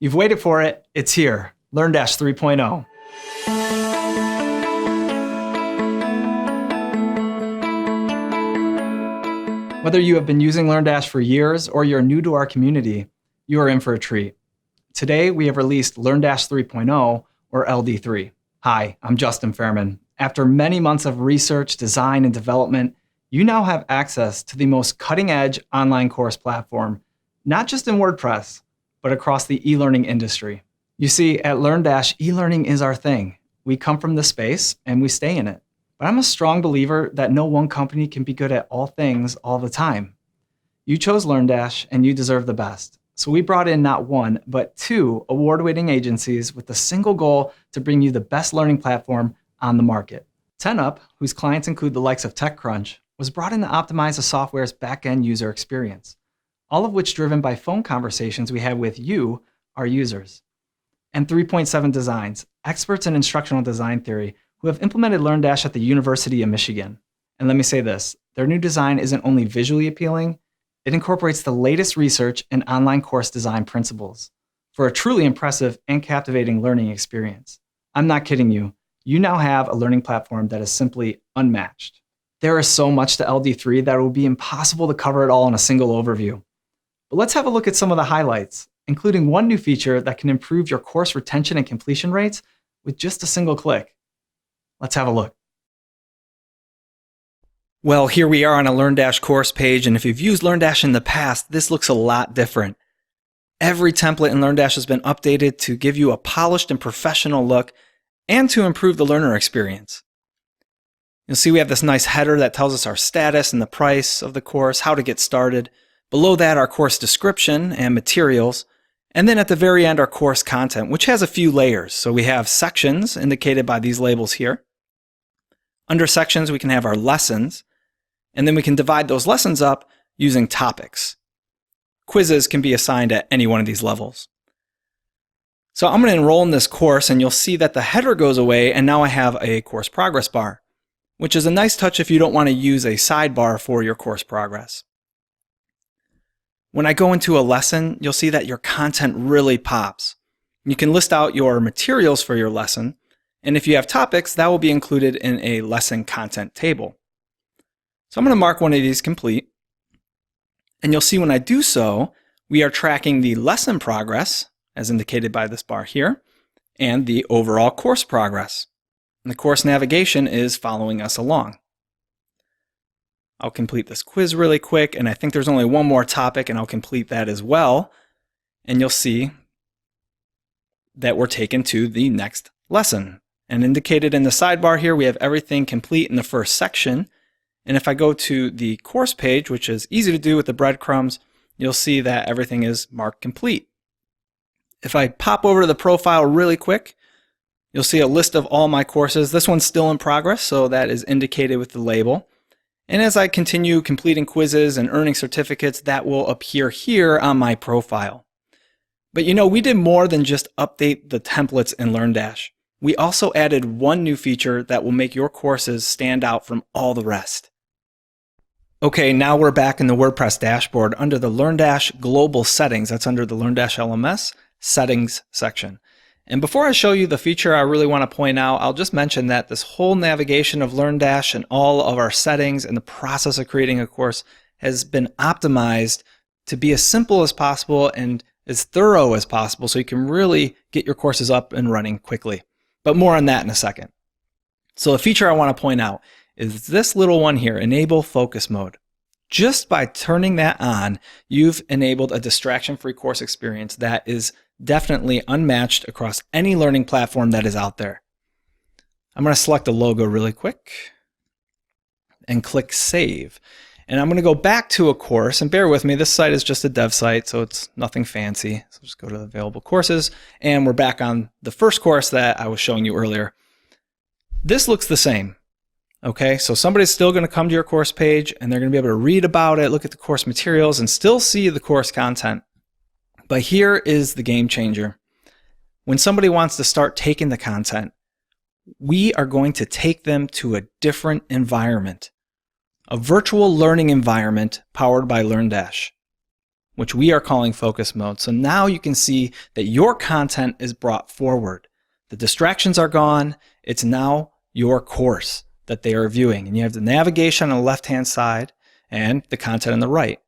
You've waited for it. It's here. LearnDash 3.0. Whether you have been using LearnDash for years or you're new to our community, you are in for a treat. Today, we have released LearnDash 3.0, or LD3. Hi, I'm Justin Fairman. After many months of research, design, and development, you now have access to the most cutting-edge online course platform, not just in WordPress, but across the e-learning industry. You see, at LearnDash, e-learning is our thing. We come from this space and we stay in it. But I'm a strong believer that no one company can be good at all things all the time. You chose LearnDash and you deserve the best. So we brought in not one, but two award-winning agencies with the single goal to bring you the best learning platform on the market. 10up, whose clients include the likes of TechCrunch, was brought in to optimize the software's back-end user experience, all of which driven by phone conversations we had with you, our users. And 3.7 Designs, experts in instructional design theory who have implemented LearnDash at the University of Michigan. And let me say this, their new design isn't only visually appealing, it incorporates the latest research and online course design principles for a truly impressive and captivating learning experience. I'm not kidding you. You now have a learning platform that is simply unmatched. There is so much to LD3 that it will be impossible to cover it all in a single overview. But let's have a look at some of the highlights, including one new feature that can improve your course retention and completion rates with just a single click. Let's have a look. Well, here we are on a LearnDash course page, and if you've used LearnDash in the past, this looks a lot different. Every template in LearnDash has been updated to give you a polished and professional look and to improve the learner experience. You'll see we have this nice header that tells us our status and the price of the course, how to get started. Below that, our course description and materials. And then at the very end, our course content, which has a few layers. So we have sections indicated by these labels here. Under sections, we can have our lessons. And then we can divide those lessons up using topics. Quizzes can be assigned at any one of these levels. So I'm going to enroll in this course, and you'll see that the header goes away, and now I have a course progress bar, which is a nice touch if you don't want to use a sidebar for your course progress. When I go into a lesson, you'll see that your content really pops. You can list out your materials for your lesson, and if you have topics, that will be included in a lesson content table. So I'm going to mark one of these complete, and you'll see when I do so, we are tracking the lesson progress, as indicated by this bar here, and the overall course progress. And the course navigation is following us along. I'll complete this quiz really quick, and I think there's only one more topic, and I'll complete that as well. And you'll see that we're taken to the next lesson. And indicated in the sidebar here, we have everything complete in the first section. And if I go to the course page, which is easy to do with the breadcrumbs, you'll see that everything is marked complete. If I pop over to the profile really quick, you'll see a list of all my courses. This one's still in progress, so that is indicated with the label. And as I continue completing quizzes and earning certificates, that will appear here on my profile. But you know, we did more than just update the templates in LearnDash. We also added one new feature that will make your courses stand out from all the rest. Okay, now we're back in the WordPress dashboard under the LearnDash Global Settings. That's under the LearnDash LMS Settings section. And before I show you the feature I really want to point out, I'll just mention that this whole navigation of LearnDash and all of our settings and the process of creating a course has been optimized to be as simple as possible and as thorough as possible so you can really get your courses up and running quickly. But more on that in a second. So the feature I want to point out is this little one here, Enable Focus Mode. Just by turning that on, you've enabled a distraction-free course experience that is definitely unmatched across any learning platform that is out there. I'm going to select a logo really quick and click Save. And I'm going to go back to a course, and bear with me, this site is just a dev site, so it's nothing fancy. So just go to available courses, and we're back on the first course that I was showing you earlier. This looks the same. Okay, so somebody's still going to come to your course page, and they're going to be able to read about it, look at the course materials, and still see the course content. But here is the game changer. When somebody wants to start taking the content, we are going to take them to a different environment, a virtual learning environment powered by LearnDash. which we are calling focus mode. So now you can see that your content is brought forward. The distractions are gone. It's now your course that they are viewing. And you have the navigation on the left-hand side and the content on the right.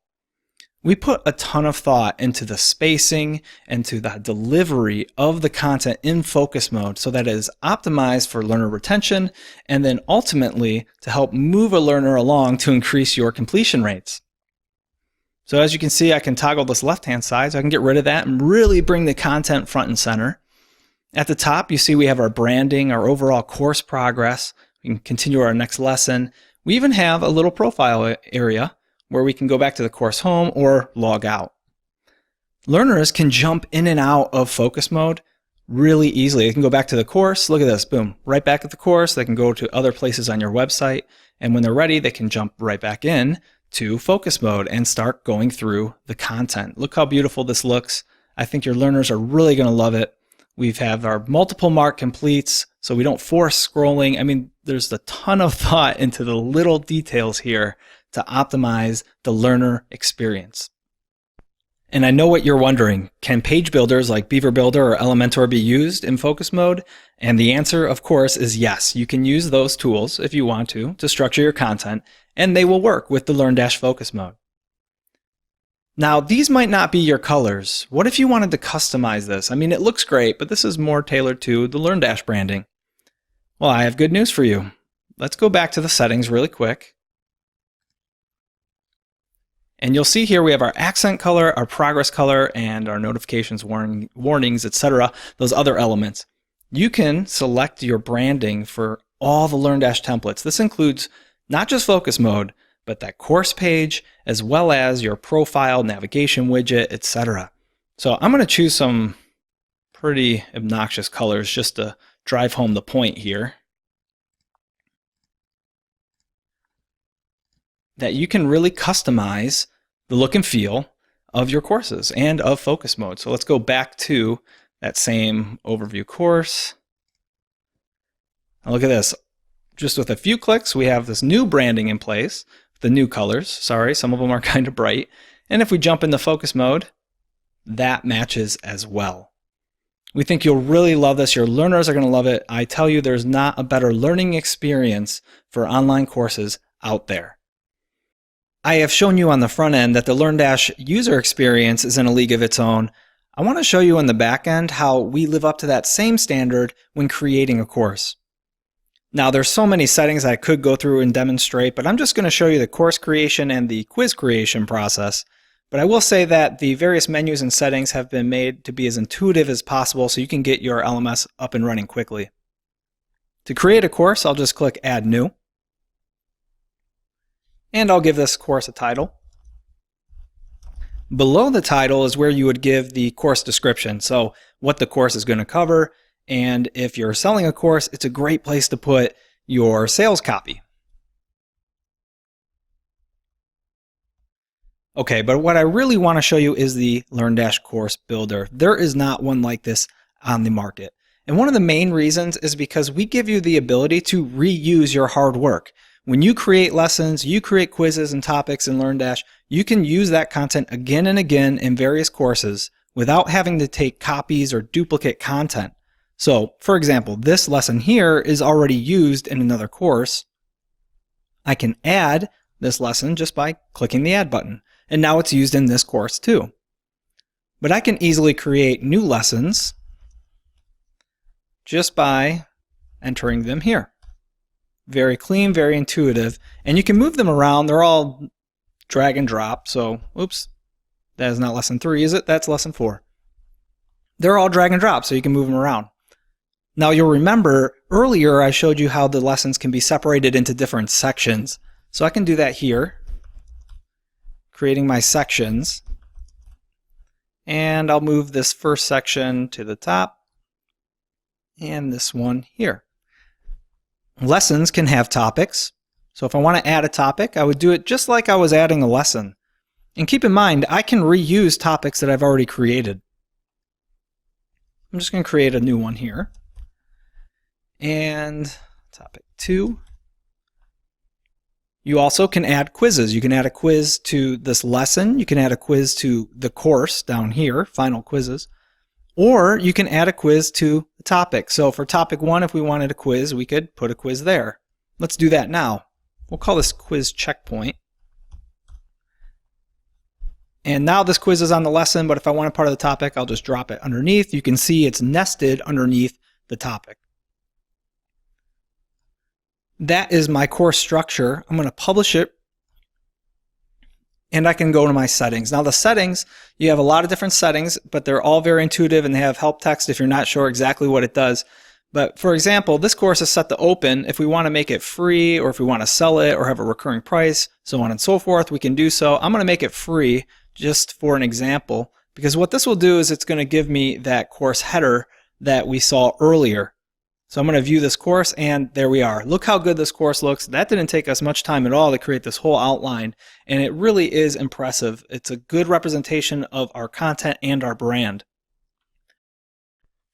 We put a ton of thought into the spacing and to the delivery of the content in focus mode so that it is optimized for learner retention and then ultimately to help move a learner along to increase your completion rates. So as you can see, I can toggle this left-hand side so I can get rid of that and really bring the content front and center. At the top, you see we have our branding, our overall course progress. We can continue our next lesson. We even have a little profile area where we can go back to the course home or log out. Learners can jump in and out of focus mode really easily. They can go back to the course. Look at this, boom, right back at the course. They can go to other places on your website. And when they're ready, they can jump right back in to focus mode and start going through the content. Look how beautiful this looks. I think your learners are really going to love it. We have our multiple mark completes, so we don't force scrolling. I mean, there's a ton of thought into the little details here to optimize the learner experience. And I know what you're wondering. Can page builders like Beaver Builder or Elementor be used in focus mode? And the answer, of course, is yes. You can use those tools if you want to structure your content, and they will work with the LearnDash focus mode. Now, these might not be your colors. What if you wanted to customize this? I mean, it looks great, but this is more tailored to the LearnDash branding. Well, I have good news for you. Let's go back to the settings really quick. And you'll see here we have our accent color, our progress color, and our notifications, warnings, etc., those other elements. You can select your branding for all the LearnDash templates. This includes not just focus mode, but that course page, as well as your profile, navigation widget, etc. So I'm going to choose some pretty obnoxious colors just to drive home the point here. That you can really customize the look and feel of your courses and of focus mode. So let's go back to that same overview course. Now look at this. Just with a few clicks, we have this new branding in place. The new colors, sorry, some of them are kind of bright. And if we jump into focus mode, that matches as well. We think you'll really love this. Your learners are going to love it. I tell you, there's not a better learning experience for online courses out there. I have shown you on the front end that the LearnDash user experience is in a league of its own. I want to show you on the back end how we live up to that same standard when creating a course. Now, there's so many settings I could go through and demonstrate, but I'm just going to show you the course creation and the quiz creation process. But I will say that the various menus and settings have been made to be as intuitive as possible so you can get your LMS up and running quickly. To create a course, I'll just click Add New. And I'll give this course a title. Below the title is where you would give the course description, so what the course is going to cover. And if you're selling a course, it's a great place to put your sales copy. Okay, but what I really want to show you is the LearnDash Course Builder. There is not one like this on the market. And one of the main reasons is because we give you the ability to reuse your hard work. When you create lessons, you create quizzes and topics in LearnDash, you can use that content again and again in various courses without having to take copies or duplicate content. So, for example, this lesson here is already used in another course. I can add this lesson just by clicking the Add button, and now it's used in this course too. But I can easily create new lessons just by entering them here. Very clean, very intuitive, and you can move them around. They're all drag and drop, so, oops, that is not lesson 3, is it? That's lesson 4. They're all drag and drop, so you can move them around. Now you'll remember earlier I showed you how the lessons can be separated into different sections. So I can do that here, creating my sections. And I'll move this first section to the top and this one here. Lessons can have topics. So if I want to add a topic, I would do it just like I was adding a lesson. And keep in mind, I can reuse topics that I've already created. I'm just going to create a new one here. And topic 2. You also can add quizzes. You can add a quiz to this lesson. You can add a quiz to the course down here, final quizzes. Or you can add a quiz to the topic. So for topic 1, if we wanted a quiz, we could put a quiz there. Let's do that now. We'll call this quiz checkpoint. And now this quiz is on the lesson, but if I want a part of the topic, I'll just drop it underneath. You can see it's nested underneath the topic. That is my course structure. I'm going to publish it, and I can go to my settings. Now the settings, you have a lot of different settings, but they're all very intuitive, and they have help text if you're not sure exactly what it does. But for example, this course is set to open. If we want to make it free, or if we want to sell it, or have a recurring price, so on and so forth, we can do so. I'm going to make it free just for an example, because what this will do is it's going to give me that course header that we saw earlier. So I'm going to view this course, and there we are. Look how good this course looks. That didn't take us much time at all to create this whole outline, and it really is impressive. It's a good representation of our content and our brand.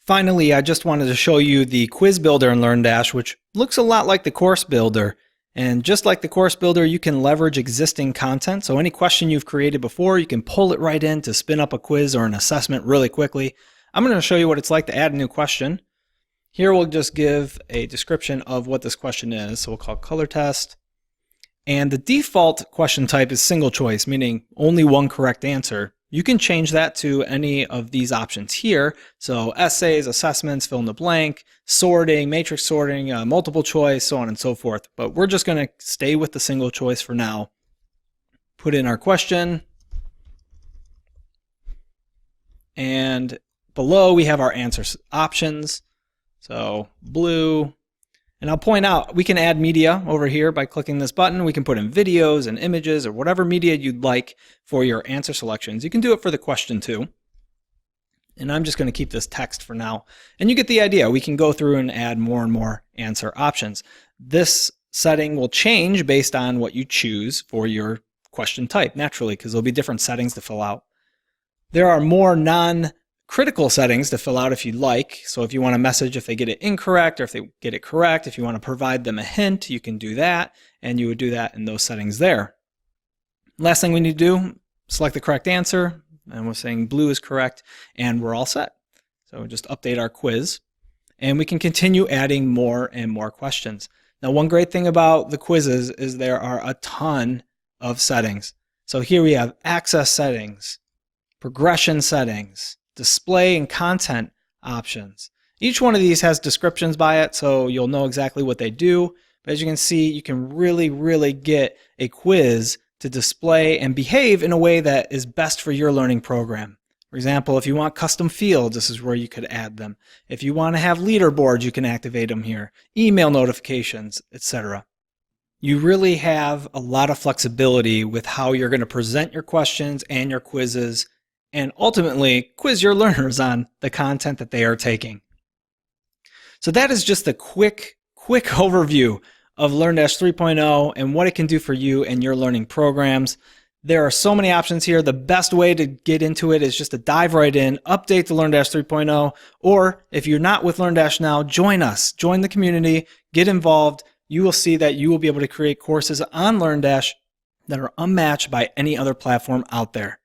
Finally, I just wanted to show you the quiz builder in LearnDash, which looks a lot like the course builder. And just like the course builder, you can leverage existing content. So any question you've created before, you can pull it right in to spin up a quiz or an assessment really quickly. I'm going to show you what it's like to add a new question. Here we'll just give a description of what this question is. So we'll call color test. And the default question type is single choice, meaning only one correct answer. You can change that to any of these options here. So essays, assessments, fill in the blank, sorting, matrix sorting, multiple choice, so on and so forth. But we're just going to stay with the single choice for now. Put in our question. And below we have our answer options. So blue, and I'll point out we can add media over here by clicking this button. We can put in videos and images or whatever media you'd like for your answer selections. You can do it for the question too. And I'm just going to keep this text for now. And you get the idea. We can go through and add more and more answer options. This setting will change based on what you choose for your question type, naturally, because there'll be different settings to fill out. There are more non-critical settings to fill out if you'd like. So if you want to message if they get it incorrect or if they get it correct, if you want to provide them a hint, you can do that, and you would do that in those settings there. Last thing we need to do, select the correct answer, and we're saying blue is correct, and we're all set. So just update our quiz, and we can continue adding more and more questions. Now, one great thing about the quizzes is there are a ton of settings. So here we have access settings, progression settings, display and content options. Each one of these has descriptions by it, so you'll know exactly what they do. But as you can see, you can really get a quiz to display and behave in a way that is best for your learning program. For example, if you want custom fields, this is where you could add them. If you want to have leaderboards, you can activate them here. Email notifications, etc. You really have a lot of flexibility with how you're going to present your questions and your quizzes, and ultimately quiz your learners on the content that they are taking. So that is just a quick overview of LearnDash 3.0 and what it can do for you and your learning programs. There are so many options here. The best way to get into it is just to dive right in, update to LearnDash 3.0, or if you're not with LearnDash now, join us, join the community, get involved. You will see that you will be able to create courses on LearnDash that are unmatched by any other platform out there.